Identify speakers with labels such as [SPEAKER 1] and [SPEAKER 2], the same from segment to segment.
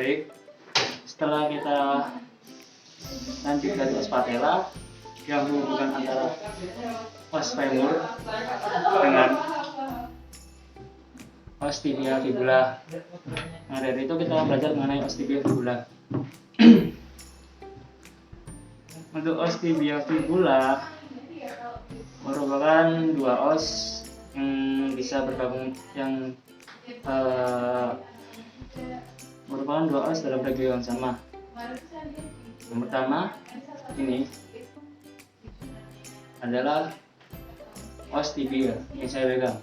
[SPEAKER 1] Baik, setelah kita lanjut dari os patella yang menghubungkan antara os femur dengan os tibia fibula. Nah, dari itu kita belajar mengenai os tibia fibula. Untuk os tibia fibula merupakan dua os yang bisa bergabung merupakan dua os dalam regio yang sama. Yang pertama ini adalah os tibia yang saya pegang,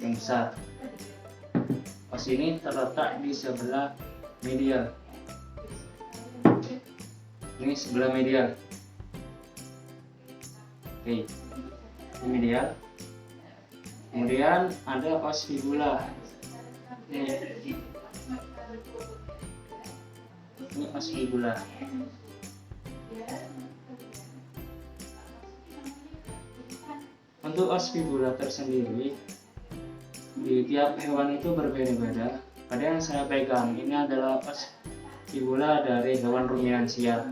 [SPEAKER 1] yang besar. Os ini terletak di sebelah medial. Ini sebelah medial. Oke, ini medial. Kemudian ada os fibula. Ini os fibula. Untuk os fibula tersendiri di tiap hewan itu berbeda-beda. Pada yang saya pegang ini adalah os fibula dari hewan ruminansia.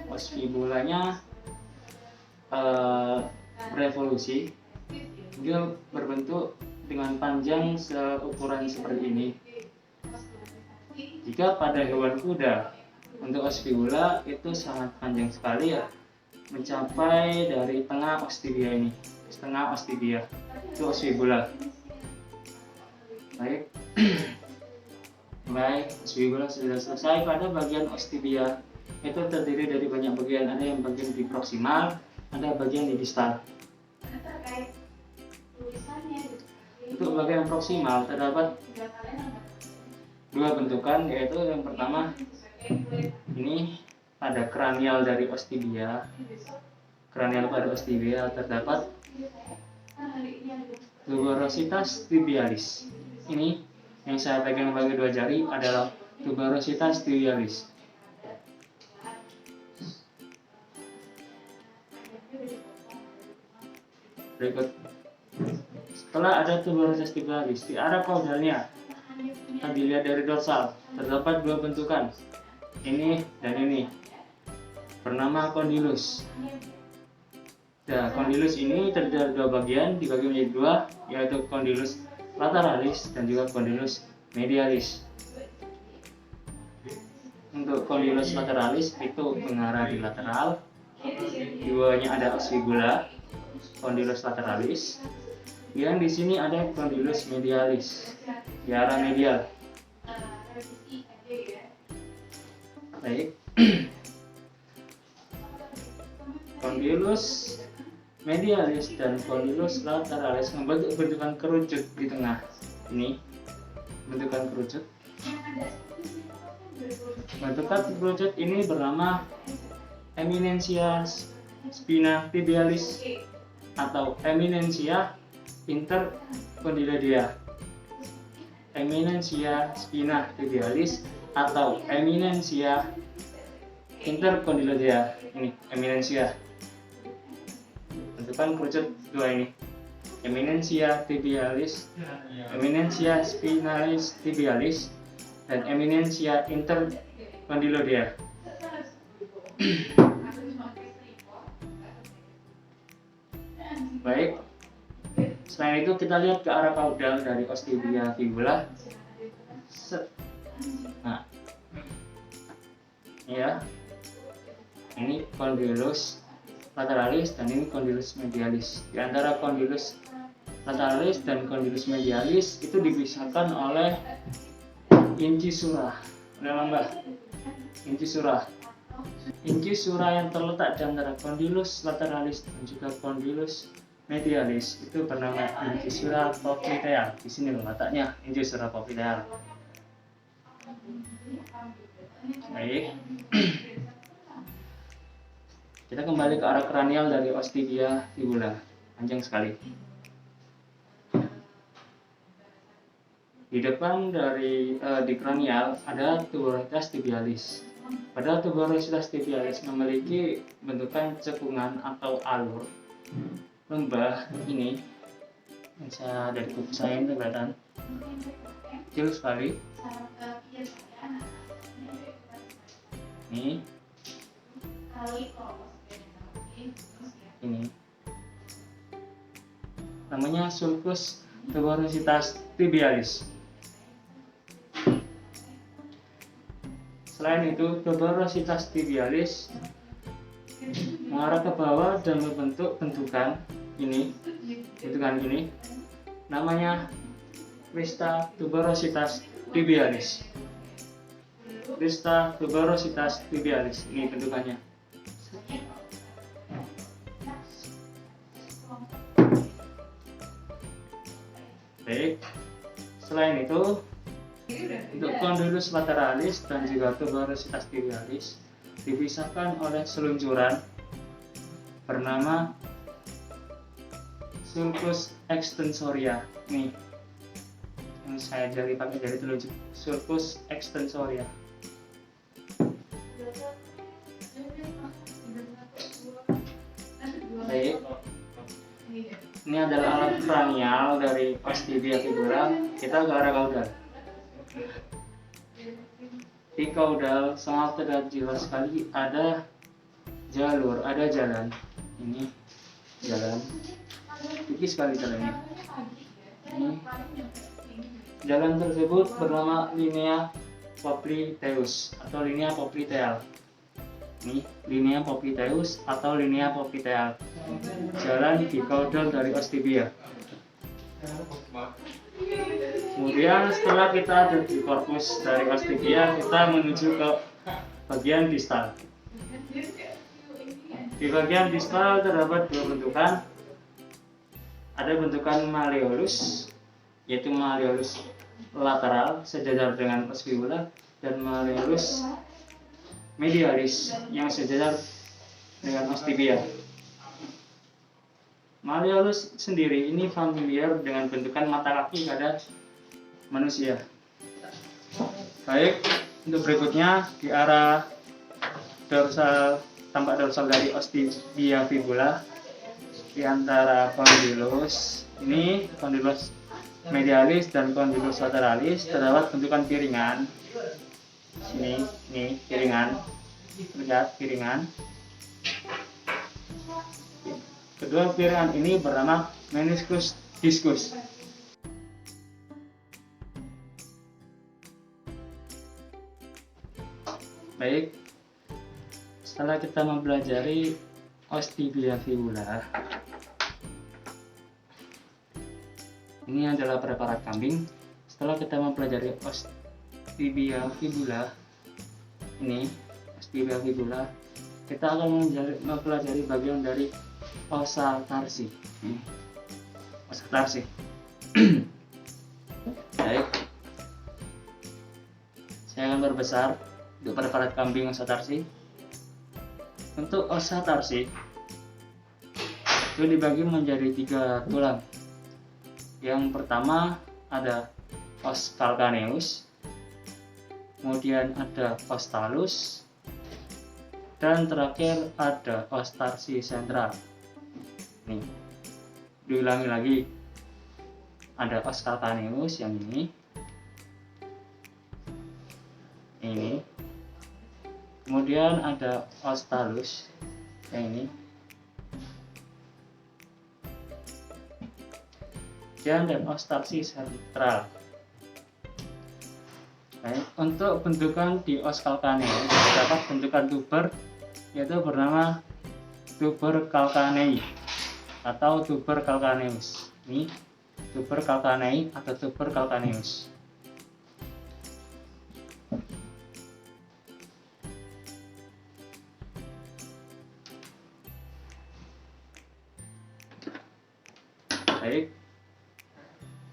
[SPEAKER 1] Os fibulanya berevolusi. Dia berbentuk dengan panjang seukuran seperti ini. Jika pada hewan kuda, untuk os fibula itu sangat panjang sekali ya, mencapai dari tengah os tibia ini, setengah os tibia itu os fibula. Baik, os fibula sudah selesai. Pada bagian os tibia itu terdiri dari banyak bagian, ada yang bagian di proksimal, ada bagian di distal. Untuk bagian proksimal terdapat dua bentukan, yaitu yang pertama ini pada kranial dari os tibia. Kranial pada os tibia terdapat tuberositas tibialis. Ini yang saya pegang bagi dua jari adalah tuberositas tibialis. Berikut, setelah ada tuberositas tibialis, di arah kaudalnya kita dilihat dari dorsal terdapat dua bentukan, ini dan ini, bernama condylus. Nah, condylus ini terdiri dari dua bagian, dibagi menjadi dua, yaitu condylus lateralis dan juga condylus medialis. Untuk condylus lateralis itu mengarah di lateral, di bawahnya ada os fibula, condylus lateralis. Yang di sini ada condylus medialis, di arah medial. Baik, condylus medialis dan condylus lateralis membentuk bentukan kerucut di tengah. Ini bentukan kerucut. Bentukan kerucut ini bernama eminentia spina tibialis atau eminentia intercondyloidea. Eminentia spina tibialis atau eminentia intercondyloidea. Ini eminentia. Bentukan kerucut dua ini, eminentia tibialis, eminentia spinalis tibialis, dan eminentia intercondyloidea. Baik, selain itu kita lihat ke arah kaudal dari os tibia fibula. Nah, ya, ini condylus lateralis dan ini condylus medialis. Di antara condylus lateralis dan condylus medialis itu dipisahkan oleh incisura, lambah incisura. Incisura yang terletak di antara condylus lateralis dan juga condylus medialis itu bernama incisura popliteal. Di sini letaknya incisura popliteal. Baik, kita kembali ke arah kranial dari os tibia fibula. Panjang sekali. Di depan dari di kranial ada tuberositas tibialis. Pada tuberositas tibialis memiliki bentukan cekungan atau alur lembah ini. Yang saya dari kuku saya ini kelihatan kecil sekali. Ini namanya sulcus tuberositas tibialis. Selain itu, tuberositas tibialis mengarah ke bawah dan membentuk bentukan ini, namanya crista tuberositas tibialis. Crista tuberositas tibialis, ini bentukannya. Baik, selain itu untuk condylus lateralis dan juga tuberositas tibialis dipisahkan oleh seluncuran bernama sulcus extensoria. Nih, yang saya pakai jari telunjuk, sulcus extensoria. Baik, ini adalah alat kranial dari Ostibia fibula. Kita ke arah kaudal. Di kaudal sangat terlihat jelas sekali ada jalur, ada jalan. Ini jalan, tipis sekali jalannya. Ini jalan tersebut bernama linea popliteus atau linea popliteal. Ini linea popliteus atau linea popliteal, jalan di kaudal dari Ostibia. Kemudian setelah kita ada di korpus dari Ostibia, kita menuju ke bagian distal. Di bagian distal terdapat dua bentukan. Ada bentukan malleolus, yaitu malleolus lateral sejajar dengan os fibula, dan malleolus medialis yang sejajar dengan Ostibia. Malleolus sendiri ini familiar dengan bentukan mata kaki pada manusia. Baik, untuk berikutnya di arah dorsal, tampak dorsal dari Ostibia fibula, di antara condylus ini, condylus medialis dan condylus lateralis, terdapat bentukan piringan. Ini piringan, lihat piringan. Kedua piringan ini bernama meniscus discus. Baik, setelah kita mempelajari Ostibia fibula, ini adalah preparat kambing. Setelah kita mempelajari Ostibia fibula, ini Ostibia fibula, kita akan mempelajari bagian dari ossa tarsi. Ossa tarsi. Baik, saya akan berbesar untuk preparat kambing ossa tarsi. Untuk ossa tarsi itu dibagi menjadi 3 tulang. Yang pertama ada os calcaneus, kemudian ada os talus, dan terakhir ada os tarsi sentral. Nih, diulangi lagi, ada os calcaneus yang ini, kemudian ada os talus yang ini, dan os tarsi sentral. Baik, untuk bentukan di os calcaneus terdapat bentukan tuber, yaitu bernama tuber calcanei atau tuber calcaneus. Ini tuber calcanei atau tuber calcaneus. Baik,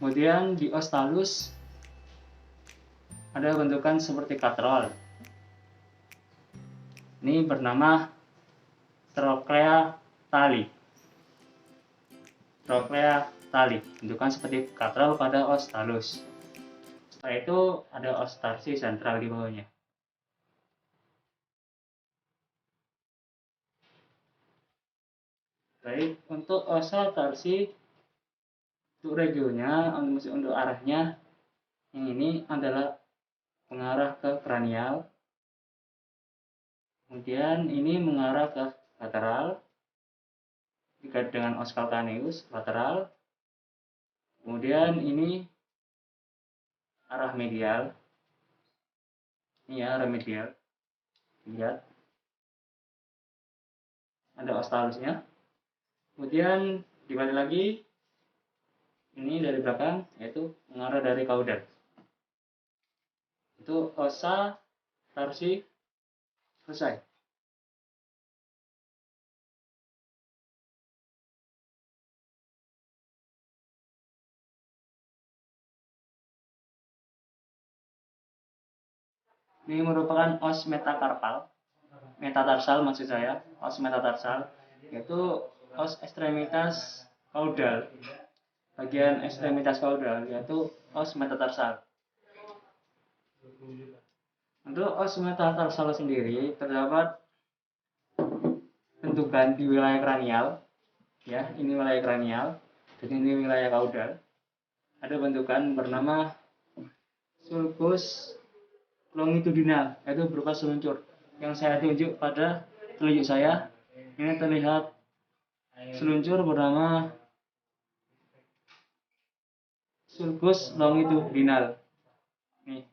[SPEAKER 1] kemudian di os talus ada bentukan seperti katrol. Ini bernama trochlea tali. Trochlea tali, bentukan seperti katrol pada os talus. Setelah itu ada os tarsi sentral di bawahnya. Baik, untuk ossa tarsi, untuk regionnya, untuk arahnya, yang ini adalah mengarah ke kranial. Kemudian ini mengarah ke lateral, dekat dengan os calcaneus lateral. Kemudian ini arah medial. Ini arah medial. Lihat. Ada os talusnya. Kemudian dibalik lagi. Ini dari belakang, yaitu mengarah dari caudal. Itu osa tarsi selesai. Ini merupakan os metakarpal, metatarsal maksud saya, os metatarsal, yaitu os ekstremitas caudal. Bagian ekstremitas caudal yaitu os metatarsal. Untuk os metatarsal sendiri terdapat bentukan di wilayah kranial, ya, ini wilayah kranial, dan ini wilayah caudal. Ada bentukan bernama sulcus longitudinal, yaitu berupa seluncur. Yang saya tunjuk pada telunjuk saya, ini terlihat seluncur bernama sulcus longitudinal. Nih.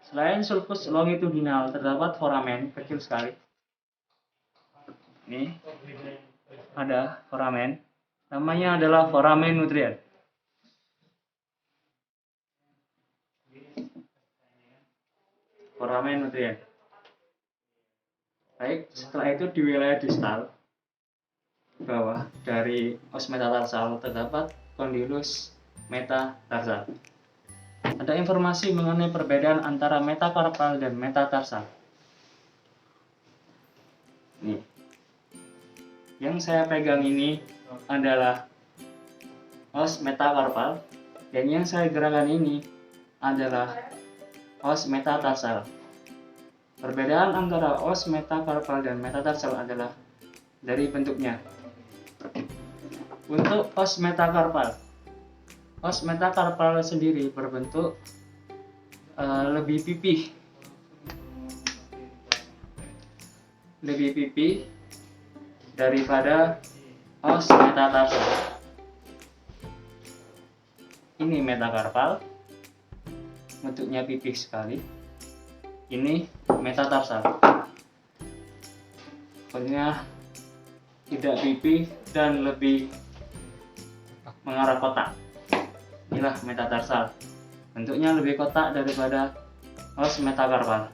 [SPEAKER 1] Selain sulcus longitudinal terdapat foramen kecil sekali. Nih. Ada foramen. Namanya adalah foramen nutrien. Foramen nutrien. Baik, setelah itu di wilayah distal bawah dari os metatarsal terdapat kondilus metatarsal. Ada informasi mengenai perbedaan antara metakarpal dan metatarsal. Nih. Yang saya pegang ini adalah os metakarpal, dan yang saya gerakan ini adalah os metatarsal. Perbedaan antara os metakarpal dan metatarsal adalah dari bentuknya. Untuk os metakarpal sendiri berbentuk lebih pipih daripada os metatarsal. Ini metakarpal, bentuknya pipih sekali. Ini metatarsal, bentuknya tidak pipih dan lebih mengarah kotak. Inilah metatarsal, bentuknya lebih kotak daripada os metakarpal.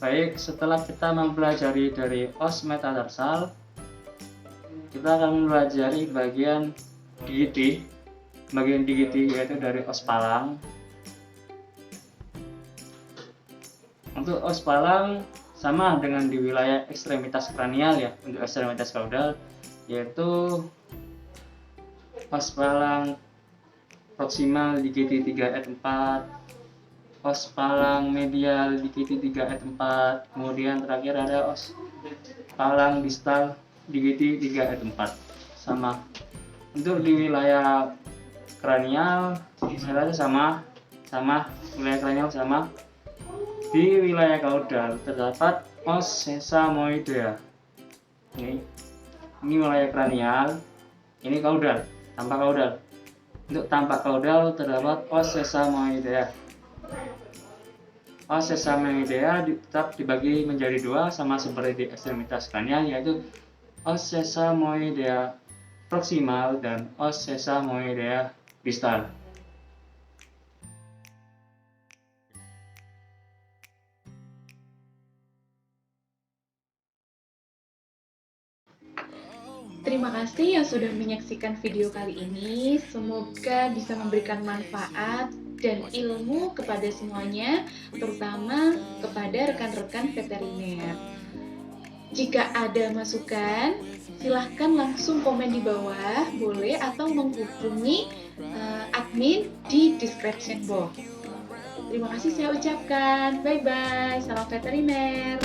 [SPEAKER 1] Baik, setelah kita mempelajari dari os metatarsal, kita akan mempelajari bagian digiti. Bagian digiti yaitu dari os palang. Untuk os palang sama dengan di wilayah ekstremitas kranial ya, untuk ekstremitas caudal, yaitu os palang proksimal digiti 3/4, os palang medial digiti 3/4, kemudian terakhir ada os palang distal digiti 3/4. Sama. Untuk di wilayah kranial saya rasa sama wilayah kranial sama. Di wilayah caudal terdapat os sesamoidea. Ini wilayah kranial, ini caudal, tampak caudal. Untuk tampak caudal terdapat os sesamoidea. Os sesamoidea tetap dibagi menjadi dua sama seperti di ekstremitas kranial, yaitu os sesamoidea proksimal dan os sesamoidea distal.
[SPEAKER 2] Terima kasih yang sudah menyaksikan video kali ini. Semoga bisa memberikan manfaat dan ilmu kepada semuanya, terutama kepada rekan-rekan veteriner. Jika ada masukan, silahkan langsung komen di bawah, boleh, atau menghubungi admin di description box. Terima kasih saya ucapkan. Bye-bye. Salam veteriner.